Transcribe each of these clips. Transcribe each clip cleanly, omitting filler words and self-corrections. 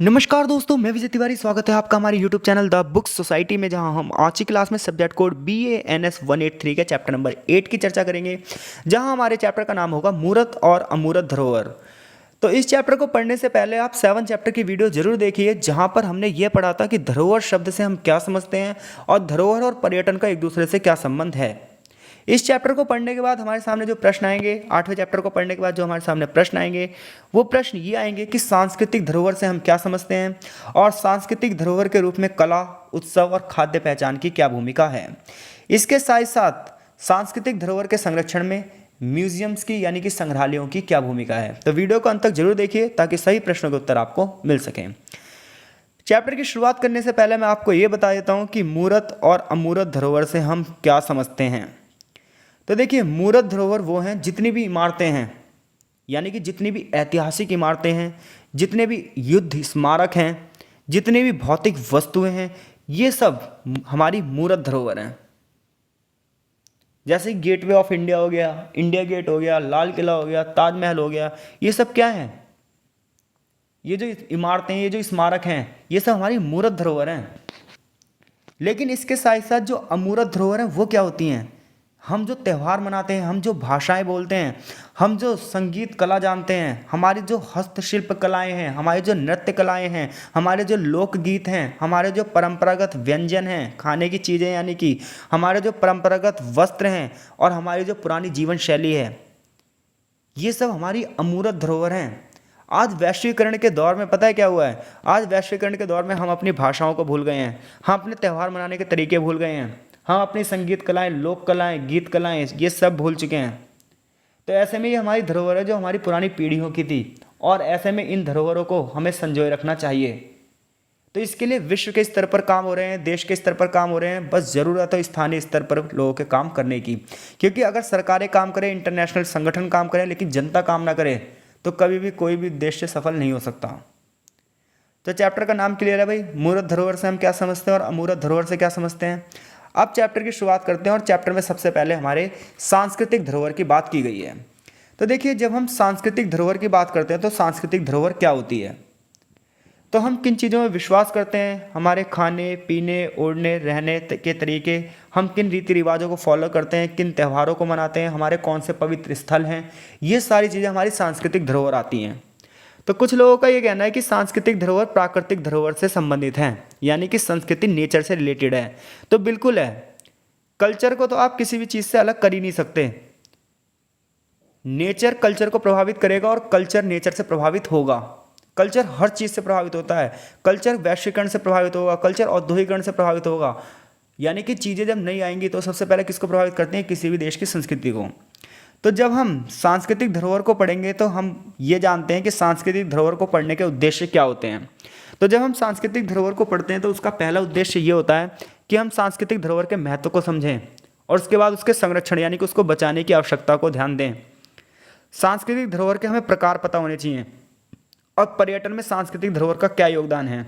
नमस्कार दोस्तों, मैं विजय तिवारी। स्वागत है आपका हमारे YouTube channel the book society में, जहां हम आज की क्लास में सब्जेक्ट कोड BANS 183 के चैप्टर नंबर 8 की चर्चा करेंगे, जहां हमारे चैप्टर का नाम होगा मूर्त और अमूर्त धरोहर। तो इस चैप्टर को पढ़ने से पहले आप 7 चैप्टर की वीडियो जरूर देखिए, जहां पर हमने ये पढ़ा था कि धरोहर शब्द से हम क्या समझते हैं और धरोहर और पर्यटन का एक दूसरे से क्या संबंध है। इस चैप्टर को पढ़ने के बाद हमारे सामने जो प्रश्न आएंगे, 8वें चैप्टर को पढ़ने के बाद जो हमारे सामने प्रश्न आएंगे, वो प्रश्न ये आएंगे कि सांस्कृतिक धरोहर से हम क्या समझते हैं और सांस्कृतिक धरोहर के रूप में कला, उत्सव और खाद्य पहचान की क्या भूमिका है। इसके साथ साथ सांस्कृतिक धरोहर के संरक्षण में म्यूजियम्स की यानी कि संग्रहालयों की क्या भूमिका है। तो वीडियो को अंत तक जरूर देखिए ताकि सही प्रश्नों के उत्तर आपको मिल सकें। चैप्टर की शुरुआत करने से पहले मैं आपको ये बता देता हूँ कि मूर्त और अमूर्त धरोहर से हम क्या समझते हैं। तो देखिए, मूर्त धरोहर वो हैं जितनी भी इमारतें हैं, यानी कि जितनी भी ऐतिहासिक इमारतें हैं, जितने भी युद्ध स्मारक हैं, जितने भी भौतिक वस्तुएं हैं, ये सब हमारी मूर्त धरोहर हैं। जैसे गेटवे ऑफ इंडिया हो गया, इंडिया गेट हो गया, लाल किला हो गया, ताजमहल हो गया, ये सब क्या हैं? ये जो इमारतें, ये जो स्मारक हैं, ये सब हमारी मूर्त धरोहर हैं। लेकिन इसके साथ साथ जो अमूर्त धरोहर हैं वो क्या होती हैं? हम जो त्यौहार मनाते हैं, हम जो भाषाएं बोलते हैं, हम जो संगीत कला जानते हैं, हमारी जो हस्तशिल्प कलाएं हैं, हमारी जो नृत्य कलाएं हैं, हमारे जो लोकगीत हैं, हमारे जो परंपरागत व्यंजन हैं, खाने की चीज़ें यानी कि हमारे जो परंपरागत वस्त्र हैं और हमारी जो पुरानी जीवन शैली है, ये सब हमारी अमूर्त धरोहर हैं। आज वैश्वीकरण के दौर में पता है क्या हुआ है? आज वैश्वीकरण के दौर में हम अपनी भाषाओं को भूल गए हैं, हम अपने त्यौहार मनाने के तरीके भूल गए हैं, हम अपनी संगीत कलाएं, लोक कलाएं, गीत कलाएं, ये सब भूल चुके हैं। तो ऐसे में ये हमारी धरोहर है जो हमारी पुरानी पीढ़ियों की थी, और ऐसे में इन धरोहरों को हमें संजोए रखना चाहिए। तो इसके लिए विश्व के स्तर पर काम हो रहे हैं, देश के स्तर पर काम हो रहे हैं, बस ज़रूरत है स्थानीय स्तर पर लोगों के काम करने की। क्योंकि अगर सरकारें काम करें, इंटरनेशनल संगठन काम करें, लेकिन जनता काम ना करे, तो कभी भी कोई भी देश से सफल नहीं हो सकता। तो चैप्टर का नाम क्लियर है भाई, मूर्त धरोहर से हम क्या समझते हैं और अमूर्त धरोहर से क्या समझते हैं। अब चैप्टर की शुरुआत करते हैं, और चैप्टर में सबसे पहले हमारे सांस्कृतिक धरोहर की बात की गई है। तो देखिए, जब हम सांस्कृतिक धरोहर की बात करते हैं तो सांस्कृतिक धरोहर क्या होती है? तो हम किन चीज़ों में विश्वास करते हैं, हमारे खाने पीने, ओढ़ने, रहने के तरीके, हम किन रीति रिवाजों को फॉलो करते हैं, किन त्योहारों को मनाते हैं, हमारे कौन से पवित्र स्थल हैं, ये सारी चीज़ें हमारी सांस्कृतिक धरोहर आती हैं। तो कुछ लोगों का ये कहना है कि सांस्कृतिक धरोहर प्राकृतिक धरोहर से संबंधित हैं, यानी कि संस्कृति नेचर से रिलेटेड है। तो बिल्कुल है, कल्चर को तो आप किसी भी चीज़ से अलग कर ही नहीं सकते। नेचर कल्चर को प्रभावित करेगा और कल्चर नेचर से प्रभावित होगा। कल्चर हर चीज़ से प्रभावित होता है। कल्चर वैश्वीकरण से प्रभावित होगा, कल्चर औद्योगिकरण से प्रभावित होगा। यानी कि चीज़ें जब नहीं आएंगी तो सबसे पहले किसको प्रभावित करती हैं? किसी भी देश की संस्कृति को। तो जब हम सांस्कृतिक धरोहर को पढ़ेंगे तो हम ये जानते हैं कि सांस्कृतिक धरोहर को पढ़ने के उद्देश्य क्या होते हैं। तो जब हम सांस्कृतिक धरोहर को पढ़ते हैं तो उसका पहला उद्देश्य ये होता है कि हम सांस्कृतिक धरोहर के महत्व को समझें और उसके बाद उसके संरक्षण यानी कि उसको बचाने की आवश्यकता को ध्यान दें। सांस्कृतिक धरोहर के हमें प्रकार पता होने चाहिए और पर्यटन में सांस्कृतिक धरोहर का क्या योगदान है।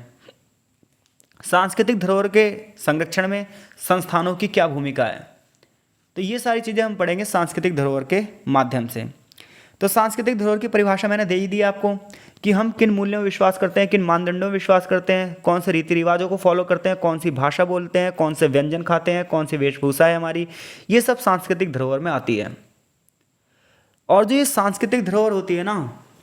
सांस्कृतिक धरोहर के संरक्षण में संस्थानों की क्या भूमिका है। तो ये सारी चीज़ें हम पढ़ेंगे सांस्कृतिक धरोहर के माध्यम से। तो सांस्कृतिक धरोहर की परिभाषा मैंने दे ही दी आपको कि हम किन मूल्यों में विश्वास करते हैं, किन मानदंडों में विश्वास करते हैं, कौन से रीति रिवाजों को फॉलो करते हैं, कौन सी भाषा बोलते हैं, कौन से व्यंजन खाते हैं, कौन सी वेशभूषा है हमारी, ये सब सांस्कृतिक धरोहर में आती है। और जो ये सांस्कृतिक धरोहर होती है ना,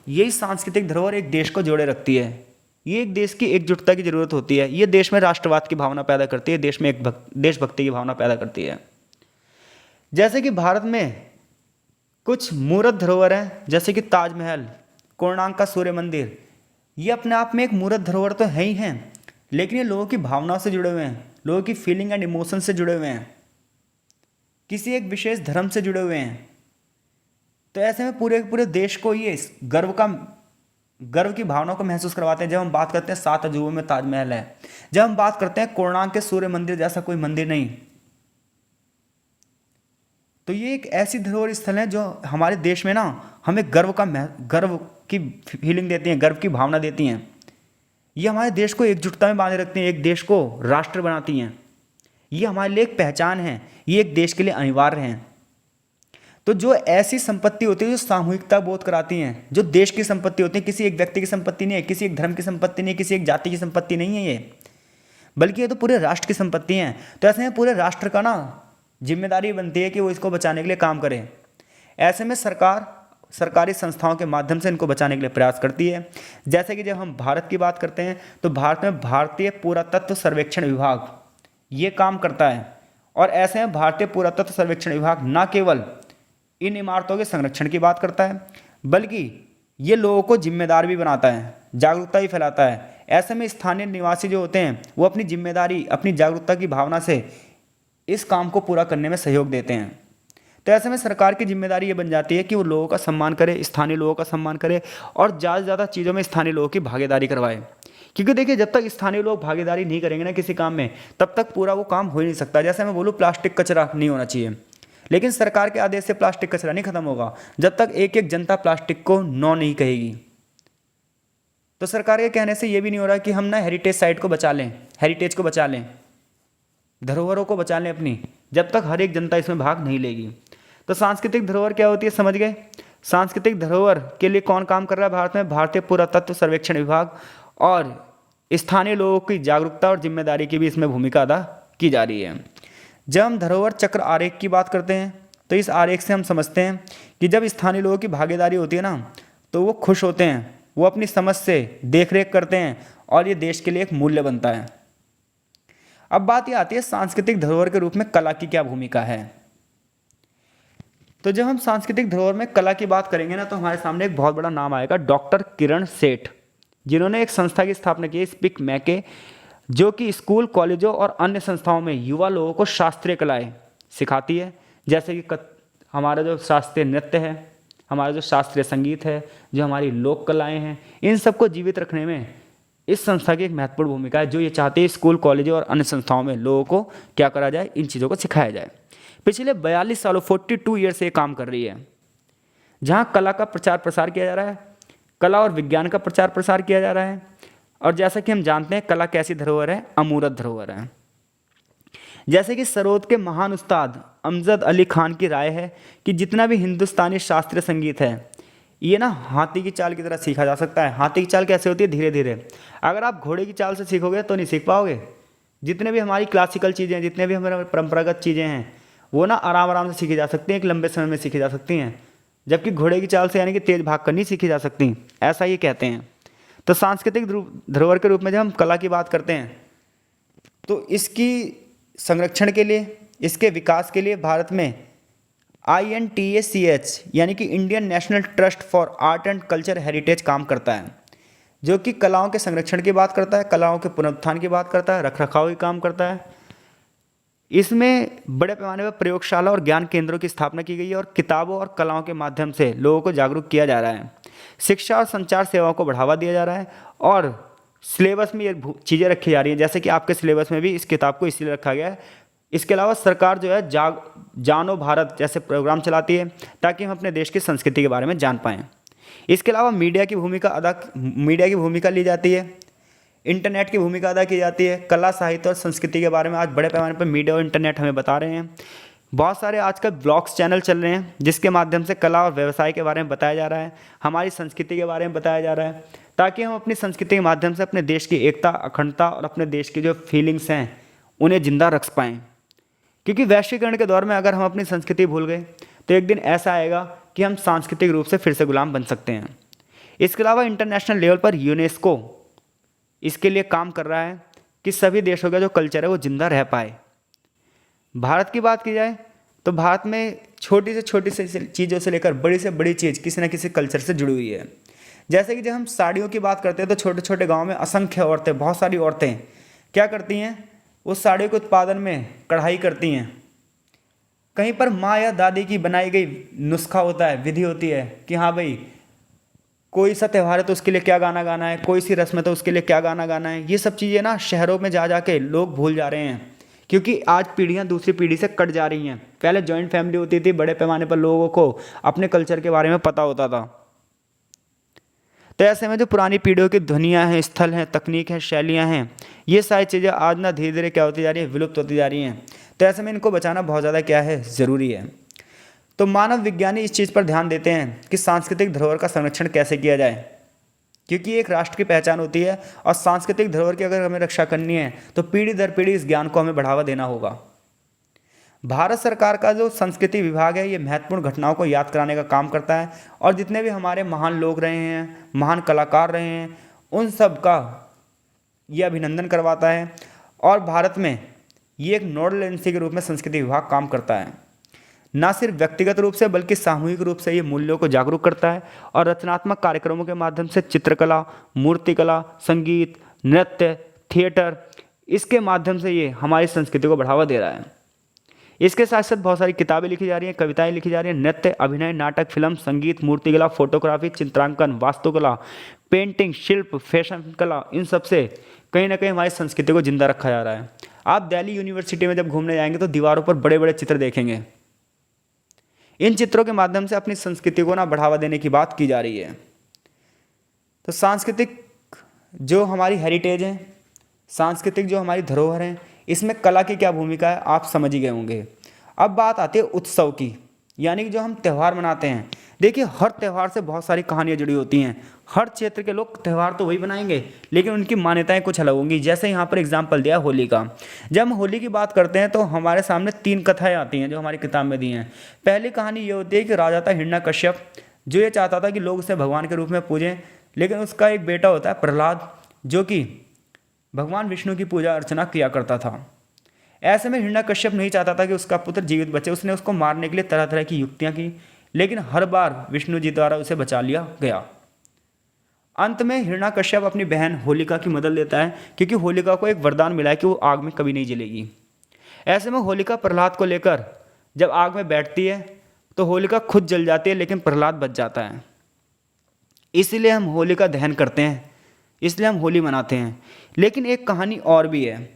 यही सांस्कृतिक धरोहर एक देश को जोड़े रखती है। ये एक देश की एकजुटता की जरूरत होती है। ये देश में राष्ट्रवाद की भावना पैदा करती है, देश में एक देशभक्ति की भावना पैदा करती है। जैसे कि भारत में कुछ मूर्त धरोहर हैं, जैसे कि ताजमहल, कोणार्क का सूर्य मंदिर, ये अपने आप में एक मूर्त धरोहर तो है ही हैं, लेकिन ये लोगों की भावनाओं से जुड़े हुए हैं, लोगों की फीलिंग एंड इमोशन से जुड़े हुए हैं, किसी एक विशेष धर्म से जुड़े हुए हैं। तो ऐसे में पूरे पूरे देश को ये गर्व की भावना को महसूस करवाते हैं। जब हम बात करते हैं 7 अजूबों में ताजमहल है, जब हम बात करते हैं कोणार्क के सूर्य मंदिर जैसा कोई मंदिर नहीं। तो ये एक ऐसी धरोहर स्थल है जो हमारे देश में ना हमें गर्व की फीलिंग देती हैं, गर्व की भावना देती हैं। ये हमारे देश को एकजुटता में बांधे रखती हैं, एक देश को राष्ट्र बनाती हैं। ये हमारे लिए एक पहचान है, ये एक देश के लिए अनिवार्य हैं। तो जो ऐसी संपत्ति होती है जो सामूहिकता बोध कराती हैं, जो देश की संपत्ति होती है, किसी एक व्यक्ति की संपत्ति नहीं है, किसी एक धर्म की संपत्ति नहीं है, किसी एक जाति की संपत्ति नहीं है ये, बल्कि ये तो पूरे राष्ट्र की संपत्ति हैं। तो ऐसे में पूरे राष्ट्र का ना जिम्मेदारी बनती है कि वो इसको बचाने के लिए काम करे। ऐसे में सरकार सरकारी संस्थाओं के माध्यम से इनको बचाने के लिए प्रयास करती है। जैसे कि जब हम भारत की बात करते हैं तो भारत में भारतीय पुरातत्व सर्वेक्षण विभाग ये काम करता है, और ऐसे में भारतीय पुरातत्व सर्वेक्षण विभाग न केवल इन इमारतों के संरक्षण की बात करता है, बल्कि ये लोगों को जिम्मेदार भी बनाता है, जागरूकता भी फैलाता है। ऐसे में स्थानीय निवासी जो होते हैं वो अपनी जिम्मेदारी, अपनी जागरूकता की भावना से इस काम को पूरा करने में सहयोग देते हैं। तो ऐसे में सरकार की जिम्मेदारी ये बन जाती है कि वो लोगों का सम्मान करे, स्थानीय लोगों का सम्मान करे, और ज़्यादा से ज़्यादा चीज़ों में स्थानीय लोगों की भागीदारी करवाए। क्योंकि देखिए, जब तक स्थानीय लोग भागीदारी नहीं करेंगे ना किसी काम में, तब तक पूरा वो काम हो ही नहीं सकता। जैसे मैं बोलूँ प्लास्टिक कचरा नहीं होना चाहिए, लेकिन सरकार के आदेश से प्लास्टिक कचरा नहीं खत्म होगा जब तक एक एक जनता प्लास्टिक को नो नहीं कहेगी। तो सरकार के कहने से ये भी नहीं हो रहा कि हम ना हेरिटेज साइट को बचा लें, हेरिटेज को बचा लें, धरोहरों को बचा लें अपनी, जब तक हर एक जनता इसमें भाग नहीं लेगी। तो सांस्कृतिक धरोहर क्या होती है, समझ गए? सांस्कृतिक धरोहर के लिए कौन काम कर रहा है भारत में? भारतीय पुरातत्व सर्वेक्षण विभाग, और स्थानीय लोगों की जागरूकता और जिम्मेदारी की भी इसमें भूमिका अदा की जा रही है। जब हम धरोहर चक्र आरेख की बात करते हैं तो इस आरेख से हम समझते हैं कि जब स्थानीय लोगों की भागीदारी होती है ना, तो वो खुश होते हैं, वो अपनी समझ से देखरेख करते हैं, और ये देश के लिए एक मूल्य बनता है। अब बात ये आती है सांस्कृतिक धरोहर के रूप में कला की क्या भूमिका है। तो जब हम सांस्कृतिक धरोहर में कला की बात करेंगे ना, तो हमारे सामने एक बहुत बड़ा नाम आएगा, डॉक्टर किरण सेठ, जिन्होंने एक संस्था की स्थापना की है, स्पीक मैके, जो कि स्कूल, कॉलेजों और अन्य संस्थाओं में युवा लोगों को शास्त्रीय कलाएं सिखाती है। जैसे कि हमारा जो शास्त्रीय नृत्य है, हमारा जो शास्त्रीय संगीत है, जो हमारी लोक कलाएं हैं, इन सबको जीवित रखने में इस संस्था की एक महत्वपूर्ण भूमिका है, जो ये चाहती है स्कूल, कॉलेजों और अन्य संस्थाओं में लोगों को क्या करा जाए, इन चीज़ों को सिखाया जाए। पिछले 42 सालों 42 ईयर से ये काम कर रही है, जहाँ कला का प्रचार प्रसार किया जा रहा है, कला और विज्ञान का प्रचार प्रसार किया जा रहा है। और जैसा कि हम जानते हैं, कला कैसी धरोहर है? अमूर्त धरोहर है। जैसे कि सरोद के महान उस्ताद अमजद अली खान की राय है कि जितना भी हिंदुस्तानी शास्त्रीय संगीत है, ये ना हाथी की चाल की तरह सीखा जा सकता है। हाथी की चाल कैसे होती है? धीरे धीरे। अगर आप घोड़े की चाल से सीखोगे तो नहीं सीख पाओगे। जितने भी हमारी क्लासिकल चीज़ें हैं, जितने भी हमारे परंपरागत चीज़ें हैं, वो ना आराम आराम से सीखी जा सकती हैं, एक लंबे समय में सीखी जा सकती हैं, जबकि घोड़े की चाल से यानी कि तेज भाग कर नहीं सीखी जा सकती, ऐसा ये कहते हैं। तो सांस्कृतिक धरोहर के रूप में जब हम कला की बात करते हैं, तो इसकी संरक्षण के लिए, इसके विकास के लिए भारत में INTACH यानी कि Indian national trust for art and culture heritage काम करता है, जो कि कलाओं के संरक्षण की बात करता है, कलाओं के पुनरुत्थान की बात करता है, रखरखाव की काम करता है। इसमें बड़े पैमाने पर प्रयोगशाला और ज्ञान केंद्रों की स्थापना की गई है, और किताबों और कलाओं के माध्यम से लोगों को जागरूक किया जा रहा है। शिक्षा और संचार सेवाओं को बढ़ावा दिया जा रहा है, और सिलेबस में ये चीज़ें रखी जा रही हैं। जैसे कि आपके सिलेबस में भी इस किताब को इसलिए रखा गया है। इसके अलावा सरकार जो है जानो भारत जैसे प्रोग्राम चलाती है, ताकि हम अपने देश की संस्कृति के बारे में जान पाएँ। इसके अलावा मीडिया की भूमिका ली जाती है, इंटरनेट की भूमिका अदा की जाती है। कला, साहित्य और संस्कृति के बारे में आज बड़े पैमाने पर मीडिया और इंटरनेट हमें बता रहे हैं। बहुत सारे आजकल ब्लॉग्स चैनल चल रहे हैं, जिसके माध्यम से कला और व्यवसाय के बारे में बताया जा रहा है, हमारी संस्कृति के बारे में बताया जा रहा है, ताकि हम अपनी संस्कृति के माध्यम से अपने देश की एकता, अखंडता और अपने देश की जो फीलिंग्स हैं उन्हें जिंदा रख पाएँ। क्योंकि वैश्वीकरण के दौर में अगर हम अपनी संस्कृति भूल गए, तो एक दिन ऐसा आएगा कि हम सांस्कृतिक रूप से फिर से गुलाम बन सकते हैं। इसके अलावा इंटरनेशनल लेवल पर यूनेस्को इसके लिए काम कर रहा है कि सभी देशों का जो कल्चर है वो जिंदा रह पाए। भारत की बात की जाए तो भारत में छोटी से छोटी चीज़ों से लेकर बड़ी से बड़ी चीज़ किसी न किसी कल्चर से जुड़ी हुई है। जैसे कि जब हम साड़ियों की बात करते हैं, तो छोटे छोटे गाँव में असंख्य औरतें, बहुत सारी औरतें क्या करती हैं, उस साड़ियों के उत्पादन में कढ़ाई करती हैं। कहीं पर माँ या दादी की बनाई गई नुस्खा होता है, विधि होती है कि हाँ भाई, कोई सा त्यौहार है तो उसके लिए क्या गाना गाना है, कोई सी रस्म है तो उसके लिए क्या गाना गाना है। ये सब चीज़ें ना शहरों में जा के लोग भूल जा रहे हैं, क्योंकि आज पीढ़ियाँ दूसरी पीढ़ी से कट जा रही हैं। पहले जॉइंट फैमिली होती थी, बड़े पैमाने पर लोगों को अपने कल्चर के बारे में पता होता था। तो ऐसे में जो पुरानी पीढ़ियों की ध्वनियाँ हैं, स्थल हैं, तकनीक हैं, शैलियाँ हैं, ये सारी चीज़ें आज ना धीरे धीरे क्या होती जा रही है, विलुप्त होती जा रही हैं। तो ऐसे में इनको बचाना बहुत ज़्यादा क्या है, ज़रूरी है। तो मानव विज्ञानी इस चीज़ पर ध्यान देते हैं कि सांस्कृतिक धरोहर का संरक्षण कैसे किया जाए, क्योंकि एक राष्ट्र की पहचान होती है और सांस्कृतिक धरोहर की अगर हमें रक्षा करनी है तो पीढ़ी दर पीढ़ी इस ज्ञान को हमें बढ़ावा देना होगा। भारत सरकार का जो संस्कृति विभाग है ये महत्वपूर्ण घटनाओं को याद कराने का काम करता है और जितने भी हमारे महान लोग रहे हैं, महान कलाकार रहे हैं, उन सब का ये अभिनंदन करवाता है। और भारत में ये एक नोडल एजेंसी के रूप में संस्कृति विभाग काम करता है, ना सिर्फ व्यक्तिगत रूप से बल्कि सामूहिक रूप से ये मूल्यों को जागरूक करता है और रचनात्मक कार्यक्रमों के माध्यम से चित्रकला, मूर्तिकला, संगीत, नृत्य, थिएटर, इसके माध्यम से ये हमारी संस्कृति को बढ़ावा दे रहा है। इसके साथ साथ बहुत सारी किताबें लिखी जा रही हैं, कविताएं लिखी जा रही हैं, नृत्य, अभिनय, नाटक, फिल्म, संगीत, मूर्तिकला, फोटोग्राफी, चित्रांकन, वास्तुकला, पेंटिंग, शिल्प, फैशन कला, इन सब से कहीं ना कहीं हमारी संस्कृति को जिंदा रखा जा रहा है। आप दिल्ली यूनिवर्सिटी में जब घूमने जाएंगे तो दीवारों पर बड़े बड़े चित्र देखेंगे। इन चित्रों के माध्यम से अपनी संस्कृति को ना बढ़ावा देने की बात की जा रही है। तो सांस्कृतिक जो हमारी हेरिटेज है, सांस्कृतिक जो हमारी धरोहर है, इसमें कला की क्या भूमिका है आप समझ ही गए होंगे। अब बात आती है उत्सव की, यानी कि जो हम त्यौहार मनाते हैं। देखिए हर त्यौहार से बहुत सारी कहानियाँ जुड़ी होती हैं। हर क्षेत्र के लोग त्यौहार तो वही बनाएंगे लेकिन उनकी मान्यताएं कुछ अलग होंगी। जैसे यहाँ पर एग्जाम्पल दिया होली का। जब हम होली की बात करते हैं तो हमारे सामने 3 कथाएं आती हैं जो हमारी किताब में दी हैं। पहली कहानी ये होती है कि राजा था हिरण्यकश्यप, जो ये चाहता था कि लोग उसे भगवान के रूप में पूजें, लेकिन उसका एक बेटा होता है प्रहलाद, जो कि भगवान विष्णु की पूजा अर्चना किया करता था। ऐसे में हिरण्यकश्यप नहीं चाहता था कि उसका पुत्र जीवित बचे। उसने उसको मारने के लिए तरह तरह की युक्तियां की, लेकिन हर बार विष्णु जी द्वारा उसे बचा लिया गया। अंत में हिरण्यकश्यप अपनी बहन होलिका की मदद लेता है, क्योंकि होलिका को एक वरदान मिला है कि वो आग में कभी नहीं जलेगी। ऐसे में होलिका प्रहलाद को लेकर जब आग में बैठती है तो होलिका खुद जल जाती है लेकिन प्रहलाद बच जाता है। इसीलिए हम होलिका दहन करते हैं, इसलिए हम होली मनाते हैं। लेकिन एक कहानी और भी है।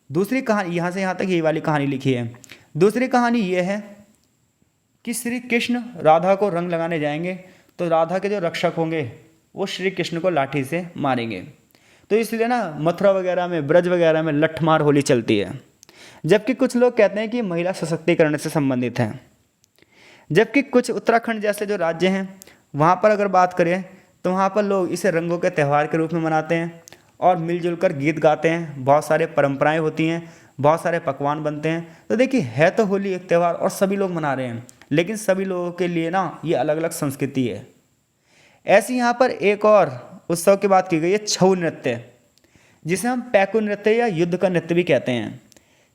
दूसरी कहानी, यहाँ से यहाँ तक ये वाली कहानी लिखी है। दूसरी कहानी ये है कि श्री कृष्ण राधा को रंग लगाने जाएंगे तो राधा के जो रक्षक होंगे वो श्री कृष्ण को लाठी से मारेंगे। तो इसलिए ना मथुरा वगैरह में, ब्रज वगैरह में लठमार होली चलती है। जबकि कुछ लोग कहते हैं कि महिला सशक्तिकरण से संबंधित है। जबकि कुछ उत्तराखंड जैसे जो राज्य हैं वहाँ पर अगर बात करें तो वहाँ पर लोग इसे रंगों के त्यौहार के रूप में मनाते हैं और मिलजुल कर गीत गाते हैं। बहुत सारे परंपराएं होती हैं, बहुत सारे पकवान बनते हैं। तो देखिए है तो होली एक त्यौहार और सभी लोग मना रहे हैं, लेकिन सभी लोगों के लिए ना ये अलग अलग संस्कृति है। ऐसी यहाँ पर एक और उत्सव की बात की गई है, छऊ नृत्य, जिसे हम पैकू नृत्य या युद्ध का नृत्य भी कहते हैं।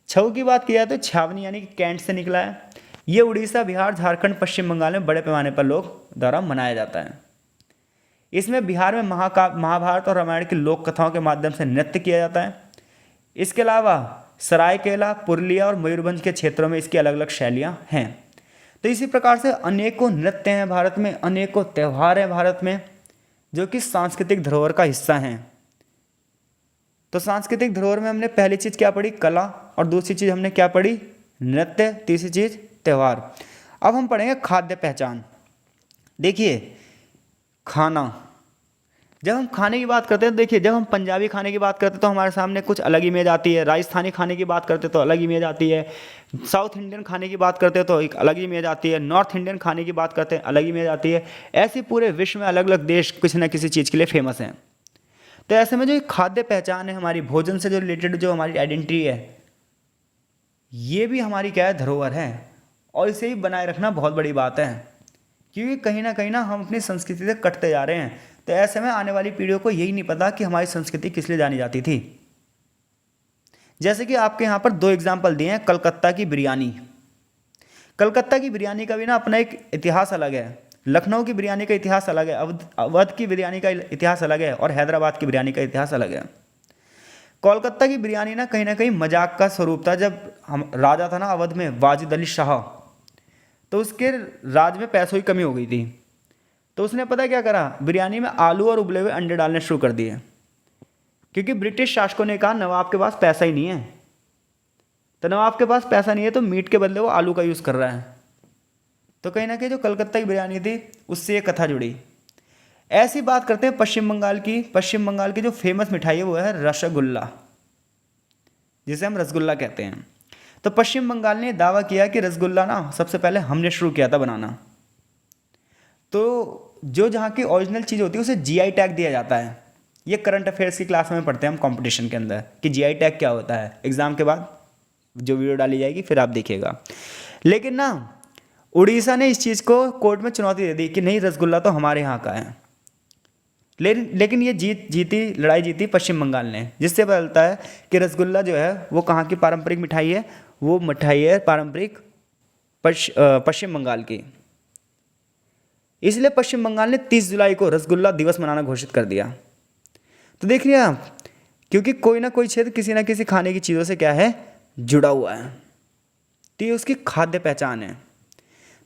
छऊ की बात की जाए तो छावनी यानी कि कैंट से निकला है। ये उड़ीसा, बिहार, झारखंड, पश्चिम बंगाल में बड़े पैमाने पर लोग द्वारा मनाया जाता है। इसमें बिहार में महाभारत और रामायण की लोक कथाओं के माध्यम से नृत्य किया जाता है। इसके अलावा सरायकेला, पुरुलिया और मयूरभंज के क्षेत्रों में इसकी अलग अलग शैलियाँ हैं। तो इसी प्रकार से अनेकों नृत्य हैं भारत में, अनेकों त्यौहार हैं भारत में, जो कि सांस्कृतिक धरोहर का हिस्सा हैं। तो सांस्कृतिक धरोहर में हमने पहली चीज़ क्या पढ़ी, कला, और दूसरी चीज़ हमने क्या पढ़ी, नृत्य, तीसरी चीज़ त्यौहार। अब हम पढ़ेंगे खाद्य पहचान। देखिए खाना, जब हम खाने की बात करते हैं, देखिए जब हम पंजाबी खाने की बात करते हैं तो हमारे सामने कुछ अलग इमेज आती है, राजस्थानी खाने की बात करते हैं तो अलग इमेज आती है, साउथ इंडियन खाने की बात करते हैं तो एक अलग इमेज आती है, नॉर्थ इंडियन खाने की बात करते हैं अलग इमेज आती है। ऐसे पूरे विश्व में अलग अलग देश किसी न किसी चीज़ के लिए फेमस हैं। तो ऐसे में जो खाद्य पहचान है हमारी, भोजन से जो रिलेटेड जो हमारी आइडेंटिटी है, ये भी हमारी क्या है, धरोहर है, और इसे ही बनाए रखना बहुत बड़ी बात है, क्योंकि कहीं ना हम अपनी संस्कृति से कटते जा रहे हैं। तो ऐसे में आने वाली पीढ़ियों को यही नहीं पता कि हमारी संस्कृति किस लिए जानी जाती थी। जैसे कि आपके यहाँ पर 2 एग्जाम्पल दिए हैं, कलकत्ता की बिरयानी। कलकत्ता की बिरयानी का भी ना अपना एक इतिहास अलग है, लखनऊ की बिरयानी का इतिहास अलग है, अवध की बिरयानी का इतिहास अलग है, और हैदराबाद की बिरयानी का इतिहास अलग है। कोलकाता की बिरयानी ना कहीं मजाक का स्वरूप था। जब हम राजा था ना अवध में, वाजिद अली शाह, तो उसके राज में पैसों की कमी हो गई थी। तो उसने पता क्या करा, बिरयानी में आलू और उबले हुए अंडे डालने शुरू कर दिए, क्योंकि ब्रिटिश शासकों ने कहा नवाब के पास पैसा ही नहीं है। तो नवाब के पास पैसा नहीं है तो मीट के बदले वो आलू का यूज़ कर रहा है। तो कहीं ना कहीं जो कलकत्ता की बिरयानी थी उससे ये कथा जुड़ी। ऐसी बात करते हैं पश्चिम बंगाल की। पश्चिम बंगाल की जो फेमस मिठाई है वो है रसगुल्ला, जिसे हम रसगुल्ला कहते हैं। तो पश्चिम बंगाल ने दावा किया कि रसगुल्ला ना सबसे पहले हमने शुरू किया था बनाना। तो जो जहाँ की ओरिजिनल चीज़ होती है उसे जीआई टैग दिया जाता है। ये करंट अफेयर्स की क्लास में पढ़ते हैं हम कंपटीशन के अंदर कि जीआई टैग क्या होता है। एग्जाम के बाद जो वीडियो डाली जाएगी फिर आप देखिएगा। लेकिन ना उड़ीसा ने इस चीज़ को कोर्ट में चुनौती दे दी कि नहीं, रसगुल्ला तो हमारे यहाँ का है। लेकिन ये लड़ाई जीती पश्चिम बंगाल ने, जिससे पता चलता है कि रसगुल्ला जो है वो कहाँ की पारंपरिक मिठाई है। वो मिठाई है पारंपरिक पश्चिम बंगाल की। इसलिए पश्चिम बंगाल ने 30 जुलाई को रसगुल्ला दिवस मनाना घोषित कर दिया। तो देखिए आप, क्योंकि कोई ना कोई क्षेत्र किसी ना किसी खाने की चीज़ों से क्या है, जुड़ा हुआ है, तो ये उसकी खाद्य पहचान है।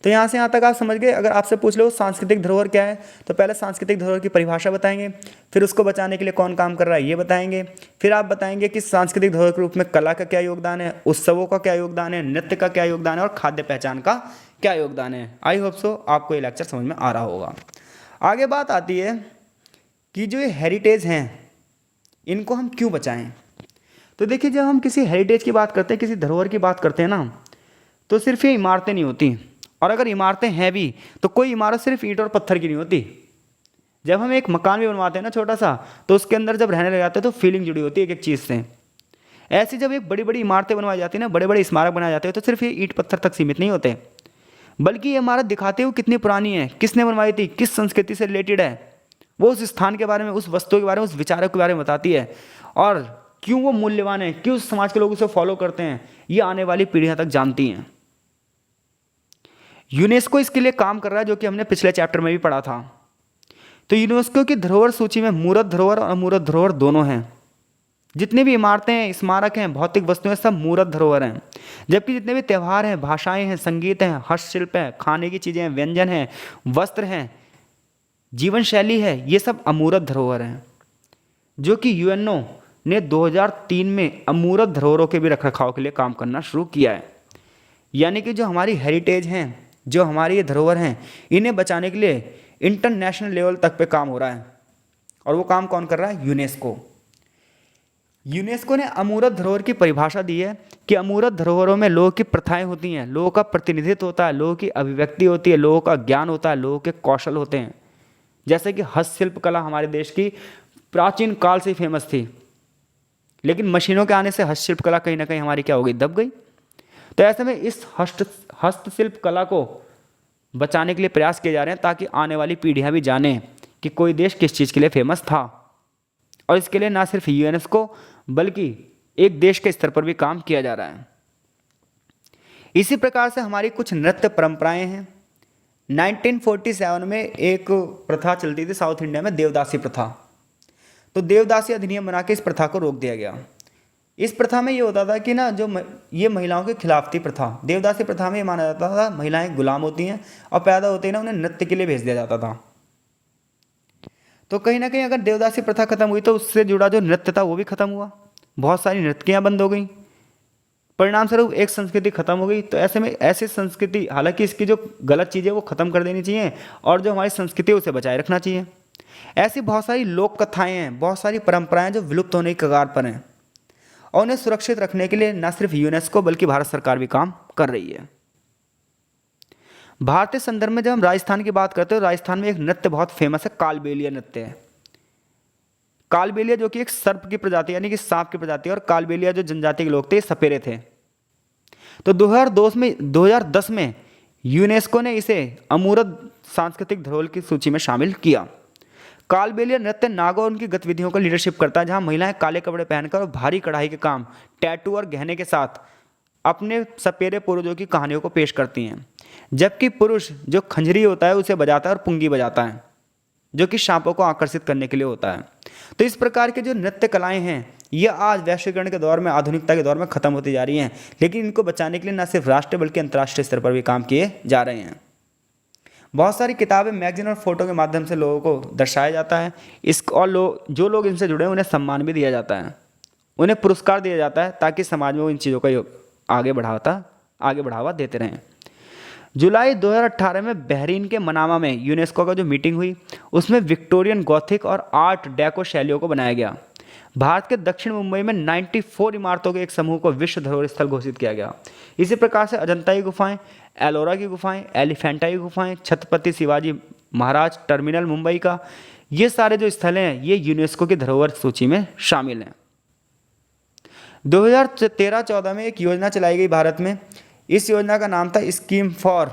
तो यहाँ से यहाँ तक आप समझ गए। अगर आपसे पूछ लो सांस्कृतिक धरोहर क्या है, तो पहले सांस्कृतिक धरोहर की परिभाषा बताएंगे, फिर उसको बचाने के लिए कौन काम कर रहा है ये बताएंगे, फिर आप बताएंगे कि सांस्कृतिक धरोहर के रूप में कला का क्या योगदान है, उत्सवों का क्या योगदान है, नृत्य का क्या योगदान है और खाद्य पहचान का क्या योगदान है। आई होप सो आपको ये लेक्चर समझ में आ रहा होगा। आगे बात आती है कि जो ये हेरिटेज हैं इनको हम क्यों बचाएं। तो देखिए, जब हम किसी हेरिटेज की बात करते हैं, किसी धरोहर की बात करते हैं ना, तो सिर्फ ये इमारतें नहीं होती, और अगर इमारतें हैं भी तो कोई इमारत सिर्फ ईंट और पत्थर की नहीं होती। जब हम एक मकान भी बनवाते हैं ना छोटा सा, तो उसके अंदर जब रहने लग जाते हैं तो फीलिंग जुड़ी होती है एक एक चीज़ से। ऐसी जब एक बड़ी बड़ी इमारतें बनवाई जाती है ना, बड़े बड़े स्मारक बनाए जाते हैं, तो सिर्फ ये ईंट पत्थर तक सीमित नहीं होते, बल्कि ये इमारत दिखाते हुए कितनी पुरानी है, किसने बनवाई थी, किस संस्कृति से रिलेटेड है, वो उस स्थान के बारे में, उस वस्तु के बारे में, उस विचारक के बारे में बताती है, और क्यों वो मूल्यवान है, क्यों समाज के लोग उसे फॉलो करते हैं, ये आने वाली पीढ़ियां तक जानती हैं। यूनेस्को इसके लिए काम कर रहा है, जो कि हमने पिछले चैप्टर में भी पढ़ा था। तो यूनेस्को की धरोहर सूची में मूर्त धरोहर और अमूर्त धरोहर दोनों हैं। जितनी भी इमारतें हैं, स्मारक हैं, भौतिक वस्तुएं, सब मूर्त धरोहर हैं। जबकि जितने भी त्यौहार हैं, भाषाएं हैं, संगीत हैं, हस्तशिल्प हैं, खाने की चीज़ें हैं, व्यंजन हैं, वस्त्र हैं, जीवन शैली है, ये सब अमूर्त धरोहर हैं, जो कि यूएनओ ने 2003 में अमूर्त धरोहरों के भी रखरखाव के लिए काम करना शुरू किया है। यानी कि जो हमारी हेरिटेज हैं, जो हमारी ये धरोहर हैं, इन्हें बचाने के लिए इंटरनेशनल लेवल तक पे काम हो रहा है। और वो काम कौन कर रहा है? यूनेस्को। यूनेस्को ने अमूर्त धरोहर की परिभाषा दी है कि अमूर्त धरोहरों में लोगों की प्रथाएं होती हैं, लोगों का प्रतिनिधित्व होता है, लोगों की अभिव्यक्ति होती है, लोगों का ज्ञान होता है, लोगों के कौशल होते हैं। जैसे कि हस्तशिल्प कला हमारे देश की प्राचीन काल से फेमस थी, लेकिन मशीनों के आने से हस्तशिल्प कला कहीं ना कहीं हमारी क्या हो गई, दब गई। तो ऐसे में इस हस्तशिल्प कला को बचाने के लिए प्रयास किए जा रहे हैं, ताकि आने वाली पीढ़ियां भी जानें कि कोई देश किस चीज़ के लिए फेमस था। और इसके लिए ना सिर्फ यूनेस्को बल्कि एक देश के स्तर पर भी काम किया जा रहा है। इसी प्रकार से हमारी कुछ नृत्य परंपराएं हैं। 1947 में एक प्रथा चलती थी साउथ इंडिया में, देवदासी प्रथा। तो देवदासी अधिनियम बना के इस प्रथा को रोक दिया गया। इस प्रथा में ये होता था कि ना, जो ये महिलाओं के खिलाफ थी प्रथा। देवदासी प्रथा में ये माना जाता था महिलाएं गुलाम होती हैं और पैदा होते ही ना उन्हें नृत्य के लिए भेज दिया जाता था। तो कहीं ना कहीं अगर देवदासी प्रथा खत्म हुई तो उससे जुड़ा जो नृत्य था वो भी खत्म हुआ, बहुत सारी नृत्यकियाँ बंद हो गई, परिणाम स्वरूप एक संस्कृति खत्म हो गई। तो ऐसे में ऐसी संस्कृति, हालांकि इसकी जो गलत चीज़ें वो खत्म कर देनी चाहिए और जो हमारी संस्कृति है उसे बचाए रखना चाहिए। ऐसी बहुत सारी लोक कथाएँ हैं, बहुत सारी परंपराएं जो विलुप्त होने की कगार पर हैं, और उन्हें सुरक्षित रखने के लिए न सिर्फ यूनेस्को बल्कि भारत सरकार भी काम कर रही है। भारतीय संदर्भ में जब हम राजस्थान की बात करते हैं, तो राजस्थान में एक नृत्य बहुत फेमस है, कालबेलिया नृत्य है। कालबेलिया जो कि एक सर्प की प्रजाति यानी कि सांप की प्रजाति है, और कालबेलिया जो जनजाति के लोग थे सपेरे थे। तो 2010 में यूनेस्को ने इसे अमूर्त सांस्कृतिक धरोहर की सूची में शामिल किया। कालबेलिया नृत्य नागों और उनकी गतिविधियों का लीडरशिप करता है, जहां महिलाएं काले कपड़े पहनकर और भारी कढ़ाई के काम, टैटू और गहने के साथ अपने सपेरे पूर्वजों की कहानियों को पेश करती हैं। जबकि पुरुष जो खंजरी होता है उसे बजाता है और पुंगी बजाता है, जो कि सांपों को आकर्षित करने के लिए होता है। तो इस प्रकार के जो नृत्य कलाएं हैं ये आज वैश्वीकरण के दौर में, आधुनिकता के दौर में खत्म होती जा रही हैं, लेकिन इनको बचाने के लिए न सिर्फ राष्ट्रीय बल्कि अंतर्राष्ट्रीय स्तर पर भी काम किए जा रहे हैं। बहुत सारी किताबें, मैगजीन और फोटो के माध्यम से लोगों को दर्शाया जाता है। और जो लोग इनसे जुड़े हैं उन्हें सम्मान भी दिया जाता है, उन्हें पुरस्कार दिया जाता है, ताकि समाज में वो इन चीज़ों का आगे बढ़ावा देते रहें। जुलाई 2018 में बहरीन के मनामा में यूनेस्को का जो मीटिंग हुई, उसमें विक्टोरियन गॉथिक और आर्ट डेको शैलियों को बनाया गया। भारत के दक्षिण मुंबई में 94 इमारतों के एक समूह को विश्व धरोहर स्थल घोषित किया गया। इसी प्रकार से अजंता की गुफाएं, एलोरा की गुफाएं, एलिफेंटा की गुफाएं, छत्रपति शिवाजी महाराज टर्मिनल मुंबई का, ये सारे जो स्थल हैं ये यूनेस्को की धरोहर सूची में शामिल हैं। 2013-14 में एक योजना चलाई गई भारत में। इस योजना का नाम था scheme for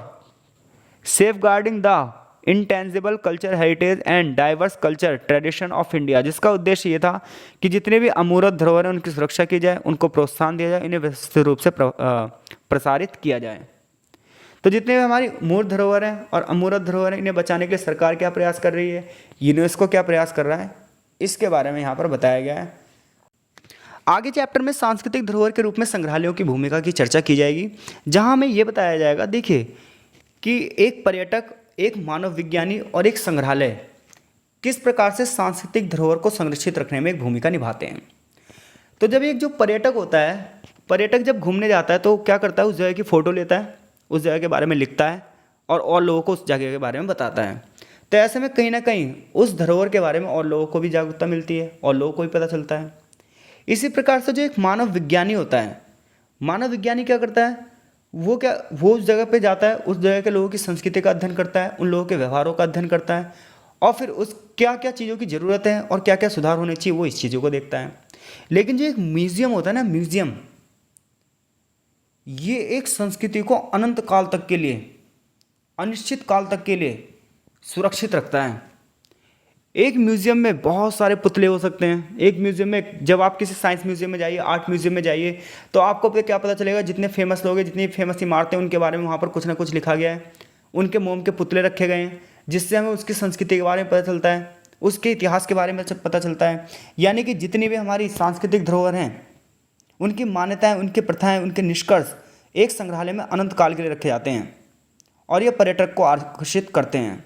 safeguarding the intangible culture heritage and diverse culture tradition of India, जिसका उद्देश्य ये था कि जितने भी अमूर्त धरोहर हैं उनकी सुरक्षा की जाए, उनको प्रोत्साहन दिया जाए, इन्हें व्यवस्थित रूप से प्रसारित किया जाए। तो जितने भी हमारी मूर्त धरोहर हैं और अमूर्त धरोहर हैं, इन्हें बचाने के लिए सरकार क्या प्रयास कर रही है, यूनेस्को क्या प्रयास कर रहा है, इसके बारे में यहाँ पर बताया गया है। आगे चैप्टर में सांस्कृतिक धरोहर के रूप में संग्रहालयों की भूमिका की चर्चा की जाएगी, जहाँ हमें ये बताया जाएगा, देखिए कि एक पर्यटक, एक मानव विज्ञानी और एक संग्रहालय किस प्रकार से सांस्कृतिक धरोहर को संरक्षित रखने में एक भूमिका निभाते हैं। तो जब एक जो पर्यटक होता है, पर्यटक जब घूमने जाता है तो क्या करता है, उस जगह की फ़ोटो लेता है, उस जगह के बारे में लिखता है और लोगों को उस जगह के बारे में बताता है। तो ऐसे में कहीं ना कहीं उस धरोहर के बारे में और लोगों को भी जागरूकता मिलती है और लोगों को भी पता चलता है। इसी प्रकार से जो एक मानव विज्ञानी होता है, मानव विज्ञानी क्या करता है, वो उस जगह पे जाता है, उस जगह के लोगों की संस्कृति का अध्ययन करता है, उन लोगों के व्यवहारों का अध्ययन करता है और फिर उस क्या क्या चीज़ों की ज़रूरत है और क्या क्या सुधार होने चाहिए वो इस चीज़ों को देखता है। लेकिन जो एक म्यूजियम होता है ना, म्यूजियम, ये एक संस्कृति को अनंत काल तक के लिए, अनिश्चित काल तक के लिए सुरक्षित रखता है। एक म्यूजियम में बहुत सारे पुतले हो सकते हैं। एक म्यूजियम में, जब आप किसी साइंस म्यूजियम में जाइए, आर्ट म्यूजियम में जाइए, तो आपको क्या पता चलेगा, जितने फेमस लोग हैं, जितनी फेमस इमारतें उनके बारे में वहाँ पर कुछ ना कुछ लिखा गया है, उनके मोम के पुतले रखे गए हैं, जिससे हमें उसकी संस्कृति के बारे में पता चलता है, उसके इतिहास के बारे में पता चलता है। यानी कि जितनी भी हमारी सांस्कृतिक धरोहर हैं, उनकी मान्यताएं, उनकी प्रथाएं, उनके निष्कर्ष एक संग्रहालय में अनंत काल के लिए रखे जाते हैं और ये पर्यटक को आकर्षित करते हैं।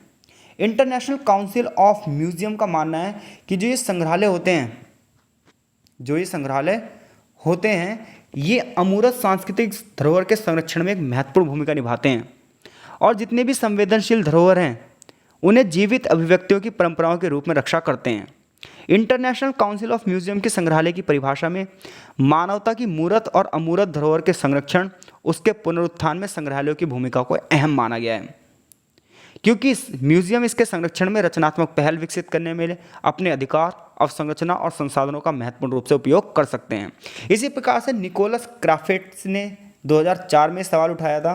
इंटरनेशनल काउंसिल ऑफ म्यूजियम का मानना है कि जो ये संग्रहालय होते हैं, ये अमूर्त सांस्कृतिक धरोहर के संरक्षण में एक महत्वपूर्ण भूमिका निभाते हैं और जितने भी संवेदनशील धरोहर हैं उन्हें जीवित अभिव्यक्तियों की परंपराओं के रूप में रक्षा करते हैं। इंटरनेशनल काउंसिल ऑफ म्यूजियम के संग्रहालय की परिभाषा में मानवता की मूर्त और अमूर्त धरोहर के संरक्षण, उसके पुनरुत्थान में संग्रहालयों की भूमिका को अहम माना गया है, क्योंकि म्यूजियम इसके संरक्षण में रचनात्मक पहल विकसित करने में अपने अधिकार, अवसंरचना और संसाधनों का महत्वपूर्ण रूप से उपयोग कर सकते हैं। इसी प्रकार से निकोलस क्राफिट्स ने 2004 में सवाल उठाया था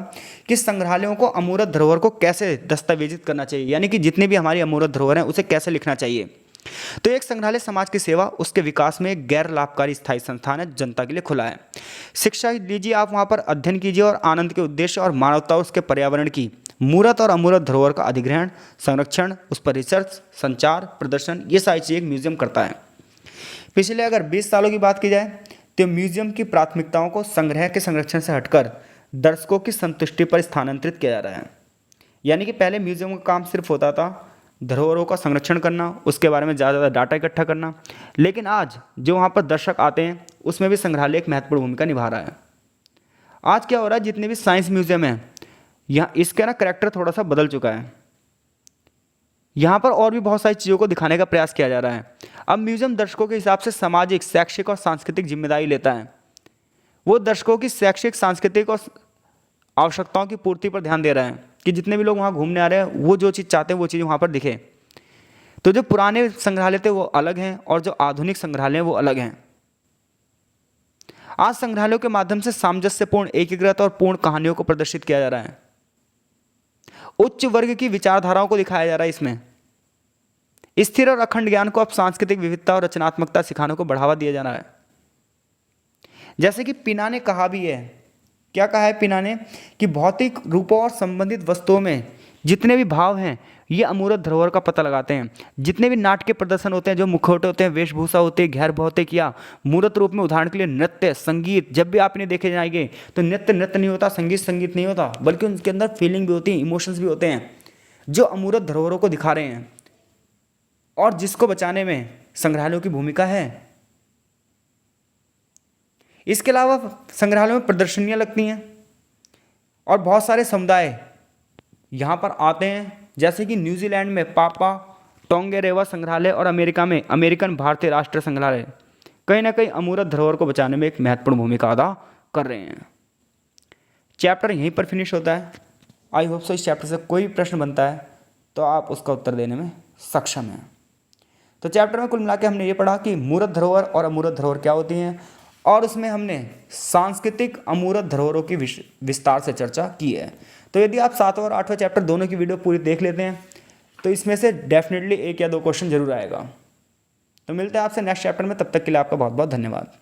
कि संग्रहालयों को अमूर्त धरोहर को कैसे दस्तावेजित करना चाहिए, यानी कि जितने भी हमारी अमूर्त धरोहर हैं उसे कैसे लिखना चाहिए। तो एक संग्रहालय समाज की सेवा, उसके विकास में एक गैर लाभकारी स्थायी संस्थान है, जनता के लिए खुला है। शिक्षा लीजिए, आप वहाँ पर अध्ययन कीजिए और आनंद के उद्देश्य और मानवता और उसके पर्यावरण की मूर्त और अमूर्त धरोहर का अधिग्रहण, संरक्षण, उस पर रिसर्च, संचार, प्रदर्शन, ये सारी चीज़ें एक म्यूजियम करता है। पिछले अगर 20 सालों की बात की जाए तो म्यूजियम की प्राथमिकताओं को संग्रह के संरक्षण से हटकर दर्शकों की संतुष्टि पर स्थानांतरित किया जा रहा है। यानी कि पहले म्यूजियम का काम सिर्फ होता था धरोहरों का संरक्षण करना, उसके बारे में ज़्यादा डाटा इकट्ठा करना, लेकिन आज जो वहाँ पर दर्शक आते हैं उसमें भी संग्रहालय एक महत्वपूर्ण भूमिका निभा रहा है। आज क्या हो रहा है, जितने भी साइंस म्यूजियम हैं, यहाँ इसका ना करैक्टर थोड़ा सा बदल चुका है। यहाँ पर और भी बहुत सारी चीज़ों को दिखाने का प्रयास किया जा रहा है। अब म्यूजियम दर्शकों के हिसाब से सामाजिक, शैक्षिक और सांस्कृतिक जिम्मेदारी लेता है। वो दर्शकों की शैक्षिक, सांस्कृतिक और आवश्यकताओं की पूर्ति पर ध्यान दे रहा है कि जितने भी लोग वहाँ घूमने आ रहे हैं वो जो चीज़ चाहते हैं वो चीज़ वहाँ पर दिखे। तो जो पुराने संग्रहालय थे वो अलग हैं और जो आधुनिक संग्रहालय हैं वो अलग हैं। आज संग्रहालयों के माध्यम से सामंजस्यपूर्ण, एकीकृत और पूर्ण कहानियों को प्रदर्शित किया जा रहा है। उच्च वर्ग की विचारधाराओं को दिखाया जा रहा है। इसमें स्थिर और अखंड ज्ञान को अब सांस्कृतिक विविधता और रचनात्मकता सिखाने को बढ़ावा दिया जा रहा है। जैसे कि पिना ने कहा भी है, क्या कहा है पिना ने, कि भौतिक रूपों और संबंधित वस्तुओं में जितने भी भाव हैं ये अमूर्त धरोहर का पता लगाते हैं। जितने भी नाट्य के प्रदर्शन होते हैं, जो मुखौटे होते हैं, वेशभूषा होती है, गैर भौतिक या मूर्त रूप में, उदाहरण के लिए नृत्य, संगीत, जब भी आप इन्हें देखे जाएंगे तो नृत्य नृत्य नहीं होता, संगीत संगीत नहीं होता, बल्कि उनके अंदर फीलिंग भी होती है, इमोशंस भी होते हैं, जो अमूर्त धरोहरों को दिखा रहे हैं और जिसको बचाने में संग्रहालयों की भूमिका है। इसके अलावा संग्रहालयों में प्रदर्शनियाँ लगती हैं और बहुत सारे समुदाय यहाँ पर आते हैं, जैसे कि न्यूजीलैंड में पापा टोंगेरेवा संग्रहालय और अमेरिका में अमेरिकन भारतीय राष्ट्रीय संग्रहालय, कहीं ना कहीं अमूर्त धरोहर को बचाने में एक महत्वपूर्ण भूमिका अदा कर रहे हैं। चैप्टर यहीं पर फिनिश होता है। आई होप सो इस चैप्टर से कोई प्रश्न बनता है तो आप उसका उत्तर देने में सक्षम हैं। तो चैप्टर में कुल मिला के हमने ये पढ़ा कि मूर्त धरोहर और अमूर्त धरोहर क्या होती हैं, और उसमें हमने सांस्कृतिक अमूर्त धरोहरों की विस्तार से चर्चा की है। तो यदि आप 7वां और 8वां चैप्टर दोनों की वीडियो पूरी देख लेते हैं तो इसमें से डेफिनेटली 1 या 2 क्वेश्चन जरूर आएगा। तो मिलते हैं आपसे नेक्स्ट चैप्टर में, तब तक के लिए आपका बहुत बहुत धन्यवाद।